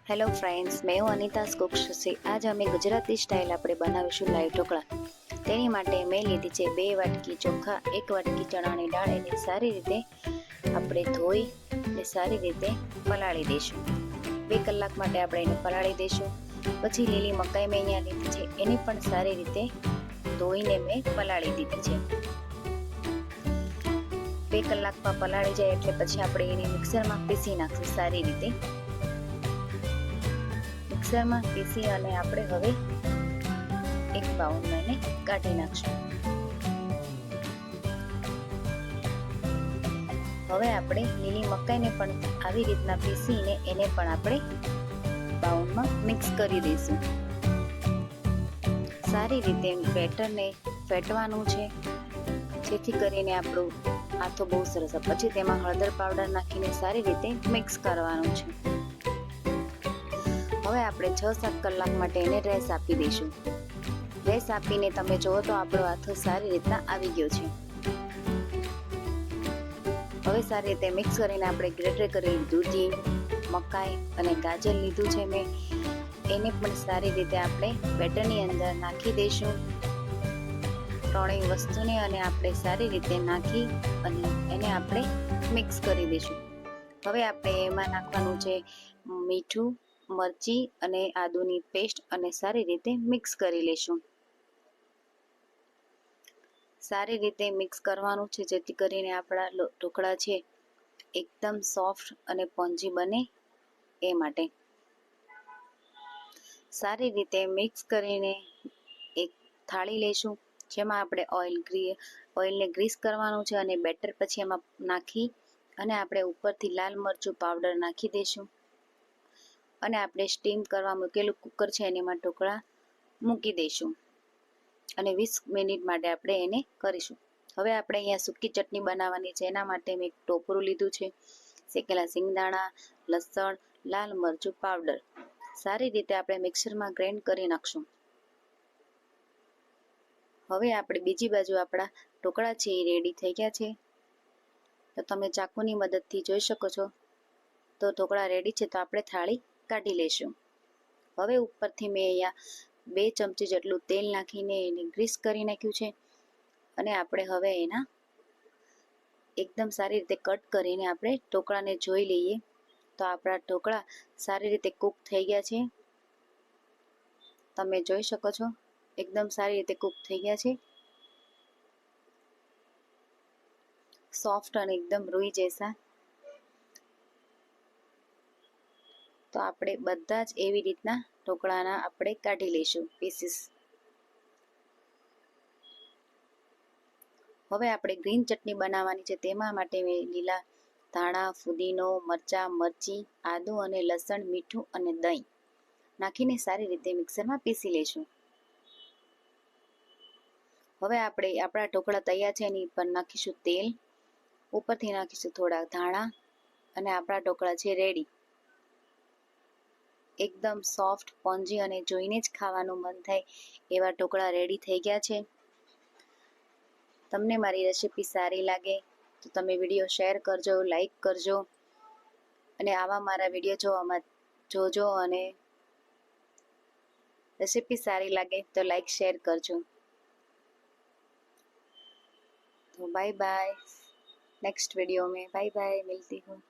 Hello friends, मैं हूं अनीता कुक्स से। आज અમે ગુજરાતી સ્ટાઇલ આપણે બનાવીશું લાઈવ ઢોકળા। તેની માટે મેં લીધી છે 2 વાટકી ચોખા, 1 વાટકી ચણાની દાળ। એને સારી રીતે આપણે ધોઈ અને સારી રીતે પલાળી દઈશું। 2 કલાક માટે આપણે એને પલાળી દઈશું। પછી લીલી મકાઈ મેં અહીંયા લીધી છે, એને પણ સારી રીતે ધોઈને મેં પલાળી દીધી છે। 2 કલાકમાં પલાળી જાય એટલે પછી આપણે એને મિક્સરમાં પીસી નાખશું સારી રીતે। મિક્સરમાં પીસી અને આપણે હવે એક બાઉલમાં એને કાઢી નાખશું। હવે આપણે લીલી મકાઈને પણ આવી રીતના પીસીને એને પણ આપણે બાઉલમાં મિક્સ કરી દઈશું। સારી રીતે બેટરને ફેટવાનું છે, જેથી કરીને આપણું આથો બહુ સરસ। પછી તેમાં હળદર પાવડર નાખીને સારી રીતે મિક્સ કરવાનું છે। હવે આપણે 6-7 કલાક માટે એને રેસ્ટ આપી દઈશું। રેસ્ટ આપીને તમે જુઓ તો આપણો આથો સારી રીતના આવી ગયો છે। હવે સારી રીતે મિક્સ કરીને આપણે ગ્રેટર કરેલી દૂધી, મકાઈ અને ગાજર લીધું છે મેં, એને પણ સારી રીતે આપણે બેટરની અંદર નાખી દઈશું। ત્રણેય વસ્તુને અને આપણે સારી રીતે નાખી અને એને આપણે મિક્સ કરી દઈશું। હવે આપણે એમાં નાખવાનું છે મીઠું, મરચી અને આદુની પેસ્ટ અને સારી રીતે મિક્સ કરી લેશું। સારી રીતે મિક્સ કરવાનું છે, જેથી કરીને આપણા ઢોકળા છે એકદમ સોફ્ટ અને સ્પોન્જી બને એ માટે। સારી રીતે મિક્સ કરીને એક થાળી લેશું, જેમાં આપણે ઓઇલને ગ્રીસ કરવાનું છે અને બેટર પછી એમાં નાખી અને આપણે ઉપરથી લાલ મરચું પાવડર નાખી દઈશું અને આપણે સ્ટીમ કરવા મૂકેલું કુકર છે એમાં ઢોકળા મૂકી દઈશું અને 20 મિનિટ માટે આપણે એને કરીશું। હવે આપણે અહીંયા સૂકી ચટણી બનાવવાની છે। એના માટે મેં એક ટોપરું લીધું છે, શેકેલા સિંગદાણા, લસણ, લાલ મરચું પાવડર સારી રીતે આપણે મિક્સરમાં ગ્રાઇન્ડ કરી નાખશું। હવે આપણે બીજી બાજુ આપણા ઢોકળા છે એ રેડી થઈ ગયા છે, તો તમે ચાકુની મદદથી જોઈ શકો છો। તો ઢોકળા રેડી છે, તો આપણે થાળી કાઢી લેશું। હવે ઉપરથી મેં અહીંયા 2 ચમચી જેટલું તેલ નાખીને એને ગ્રીસ કરી નાખ્યું છે અને આપણે હવે એના એકદમ સારી રીતે કટ કરીને આપણે ઢોકળાને જોઈ લઈએ તો આપણા ઢોકળા સારી રીતે કૂક થઈ ગયા છે। તમે જોઈ શકો છો એકદમ સારી રીતે કૂક થઈ ગયા છે, સોફ્ટ અને એકદમ રૂઈ જैसा। તો આપણે બધા જ એવી રીતના ઢોકળાના આપણે કાઢી લઈશું પીસીસ। હવે આપણે ગ્રીન ચટણી બનાવવાની છે। તેમાં માટે મેં લીલા ધાણા, ફુદીનો, મરચાં, મરચી, આદુ અને લસણ, મીઠું અને દહીં નાખીને સારી રીતે મિક્સરમાં પીસી લઈશું। હવે આપણે આપણા ઢોકળા તૈયાર છે, એની પર નાખીશું તેલ, ઉપરથી નાખીશું થોડા ધાણા અને આપણા ઢોકળા છે રેડી। એકદમ સોફ્ટ, સ્પોન્જી અને જોઈને જ ખાવાનું મન થાય એવા ઢોકળા રેડી થઈ ગયા છે। તમને મારી રેસીપી સારી લાગે તો તમે વિડીયો શેર કરજો, લાઈક કરજો અને આવા મારા વિડીયો જોજો અને રેસીપી સારી લાગે તો લાઈક શેર કરજો। तो बाय बाय, नेक्स्ट वीडियो में बाय बाय, मिलती हूँ।